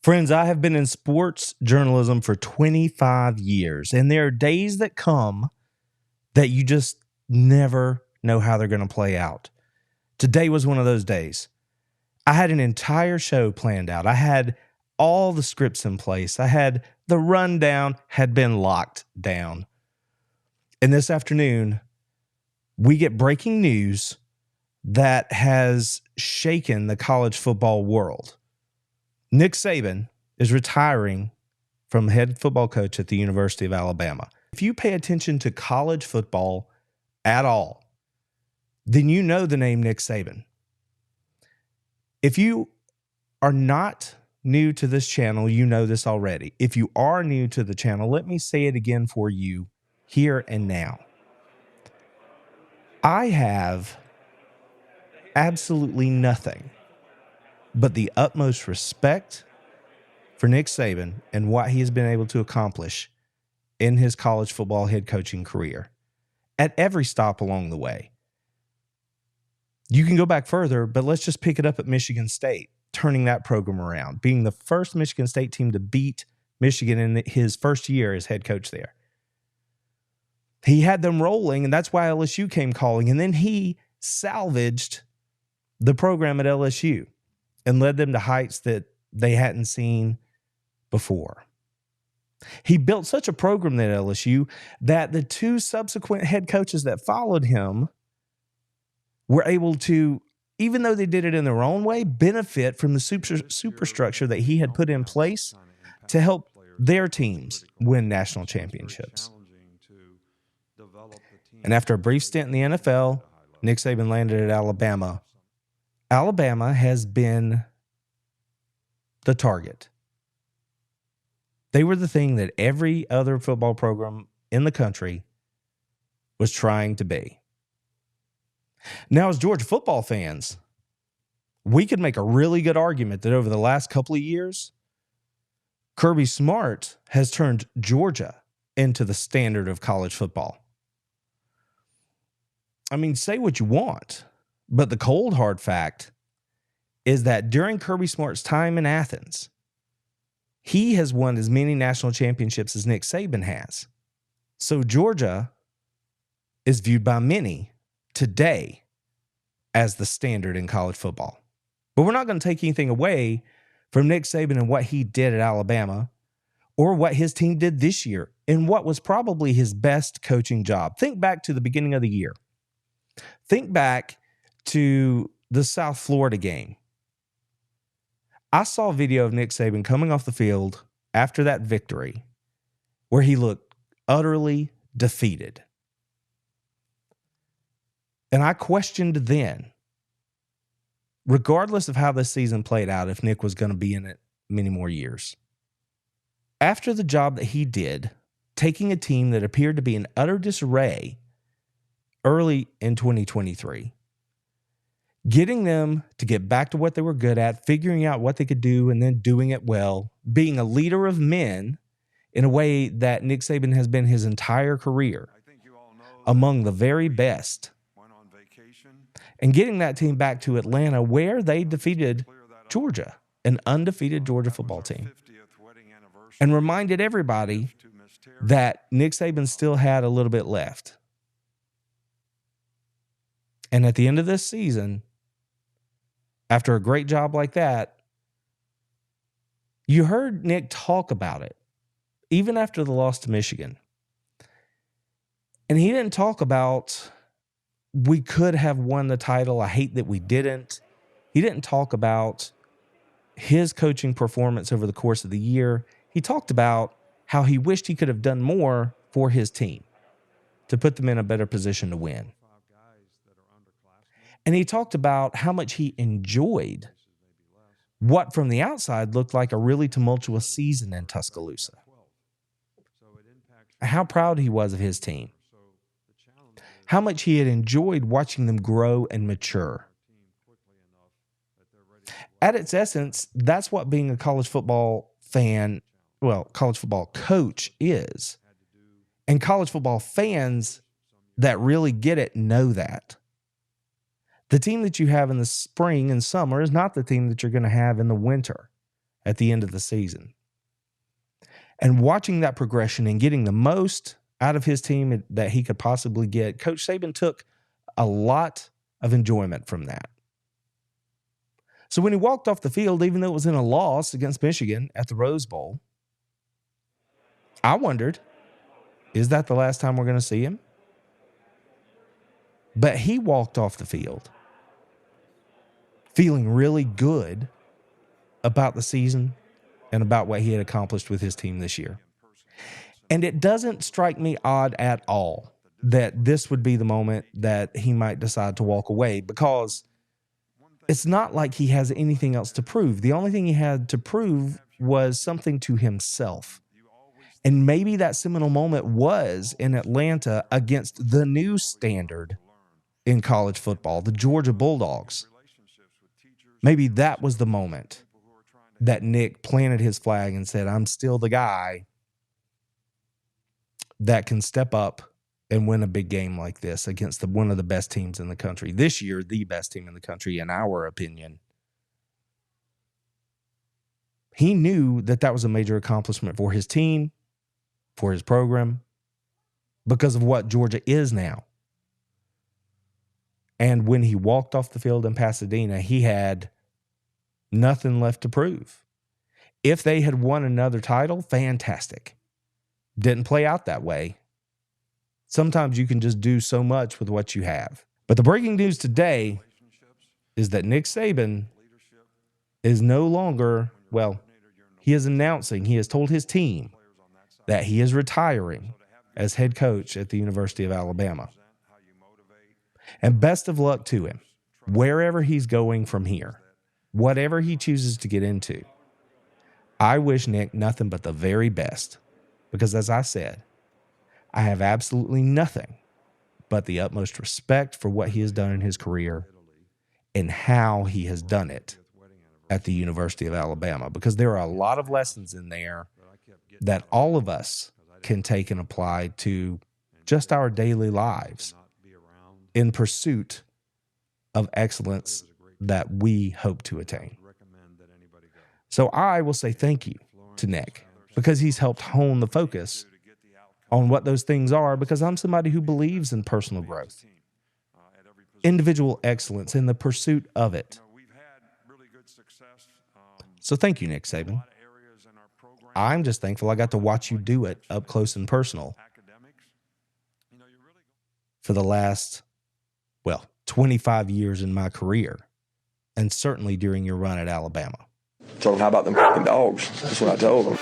Friends, I have been in sports journalism for 25 years, and there are days that come that you just never know how they're going to play out. Today was one of those days. I had an entire show planned out. I had all the scripts in place. I had the rundown had been locked down. And this afternoon, we get breaking news that has shaken the college football world. Nick Saban is retiring from head football coach at the University of Alabama. If you pay attention to college football at all, then you know the name Nick Saban. If you are not new to this channel, you know this already. If you are new to the channel, let me say it again for you here and now. I have absolutely nothing but the utmost respect for Nick Saban and what he has been able to accomplish in his college football head coaching career at every stop along the way. You can go back further, but let's just pick it up at Michigan State, turning that program around, being the first Michigan State team to beat Michigan in his first year as head coach there. He had them rolling, and that's why LSU came calling, and then he salvaged the program at LSU and led them to heights that they hadn't seen before. He built such a program at LSU that the two subsequent head coaches that followed him were able to, even though they did it in their own way, benefit from the superstructure that he had put in place to help their teams win national championships. And after a brief stint in the NFL, Nick Saban landed at Alabama. Alabama has been the target. They were the thing that every other football program in the country was trying to be. Now, as Georgia football fans, we could make a really good argument that over the last couple of years, Kirby Smart has turned Georgia into the standard of college football. I mean, say what you want, but the cold hard fact is that during Kirby Smart's time in Athens, he has won as many national championships as Nick Saban has. So Georgia is viewed by many today as the standard in college football. But we're not going to take anything away from Nick Saban and what he did at Alabama or what his team did this year in what was probably his best coaching job. Think back to the beginning of the year. Think back to the South Florida game. I saw a video of Nick Saban coming off the field after that victory where he looked utterly defeated. And I questioned then, regardless of how this season played out, if Nick was going to be in it many more years. After the job that he did, taking a team that appeared to be in utter disarray early in 2023, getting them to get back to what they were good at, figuring out what they could do, and then doing it well, being a leader of men in a way that Nick Saban has been his entire career, among the very best, and getting that team back to Atlanta where they defeated Georgia, an undefeated Georgia football team, and reminded everybody that Nick Saban still had a little bit left. And at the end of this season, after a great job like that, you heard Nick talk about it, even after the loss to Michigan. And he didn't talk about, we could have won the title, I hate that we didn't. He didn't talk about his coaching performance over the course of the year. He talked about how he wished he could have done more for his team to put them in a better position to win. And he talked about how much he enjoyed what from the outside looked like a really tumultuous season in Tuscaloosa. How proud he was of his team. How much he had enjoyed watching them grow and mature. At its essence, that's what being a college football fan, college football coach is. And college football fans that really get it know that. The team that you have in the spring and summer is not the team that you're going to have in the winter at the end of the season. And watching that progression and getting the most out of his team that he could possibly get, Coach Saban took a lot of enjoyment from that. So when he walked off the field, even though it was in a loss against Michigan at the Rose Bowl, I wondered, is that the last time we're going to see him? But he walked off the field feeling really good about the season and about what he had accomplished with his team this year. And it doesn't strike me odd at all that this would be the moment that he might decide to walk away, because it's not like he has anything else to prove. The only thing he had to prove was something to himself. And maybe that seminal moment was in Atlanta against the new standard in college football, the Georgia Bulldogs. Maybe that was the moment that Nick planted his flag and said, I'm still the guy that can step up and win a big game like this against one of the best teams in the country. This year, the best team in the country, in our opinion. He knew that that was a major accomplishment for his team, for his program, because of what Georgia is now. And when he walked off the field in Pasadena, he had nothing left to prove. If they had won another title, fantastic. Didn't play out that way. Sometimes you can just do so much with what you have. But the breaking news today is that Nick Saban is no longer, well, he is announcing, he has told his team that he is retiring as head coach at the University of Alabama. And best of luck to him, wherever he's going from here, whatever he chooses to get into. I wish Nick nothing but the very best, because as I said, I have absolutely nothing but the utmost respect for what he has done in his career and how he has done it at the University of Alabama, because there are a lot of lessons in there that all of us can take and apply to just our daily lives in pursuit of excellence that we hope to attain. So I will say thank you to Nick, because he's helped hone the focus on what those things are, because I'm somebody who believes in personal growth, individual excellence, in the pursuit of it. So thank you, Nick Saban. I'm just thankful I got to watch you do it up close and personal for the last, 25 years in my career, and certainly during your run at Alabama. Told him, how about them fucking dogs? That's what I told him.